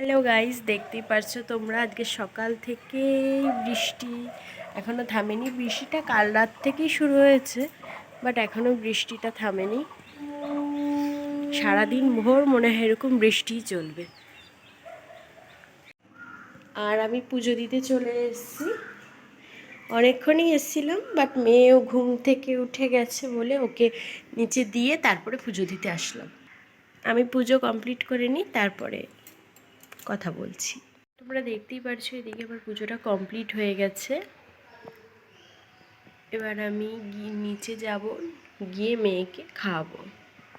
Hello guys, দেখতেই পারছো তোমরা আজকে সকাল থেকে বৃষ্টি এখনও থামেনি। বৃষ্টিটা কাল রাত থেকেই শুরু হয়েছে, বাট এখনও বৃষ্টিটা থামেনি। সারাদিন ভোর মনে হয় এরকম বৃষ্টিই চলবে। আর আমি পুজো দিতে চলে এসেছি। অনেকক্ষণই এসেছিলাম, বাট মেয়েও ঘুম থেকে উঠে গেছে বলে ওকে নিচে দিয়ে তারপরে পুজো দিতে আসলাম। আমি পুজো কমপ্লিট করে নিই, তারপরে কথা বলছি। তোমরা দেখতেই পারছো এদিকে আমার পুজোটা কমপ্লিট হয়ে গেছে। এবার আমি নিচে যাব, গিয়ে মেয়েকে খাওয়াবো।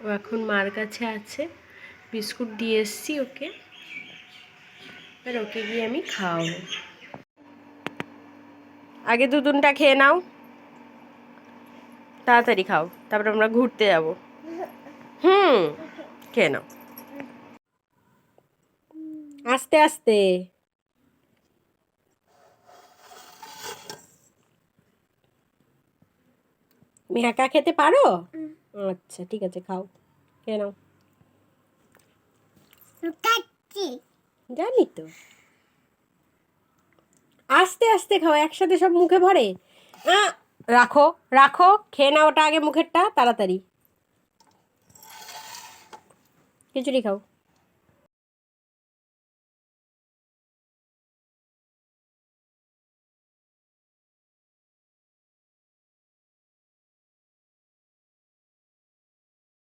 ও এখন মার কাছে আছে, বিস্কুট দিয়ে এসছি ওকে। এবার ওকে গিয়ে আমি খাওয়াবো। আগে দুধুনটা খেয়ে নাও, তাড়াতাড়ি খাও, তারপরে আমরা ঘুরতে যাব। খেয়ে নাও আস্তে আস্তে। তুমি একা খেতে পারো? আচ্ছা ঠিক আছে, খাও, খেয়ে নাও। জানি তো, আস্তে আস্তে খাও, একসাথে সব মুখে ভরে। রাখো রাখো, খেয়ে নাও ওটা আগে, মুখেরটা তাড়াতাড়ি। খিচুড়ি খাও।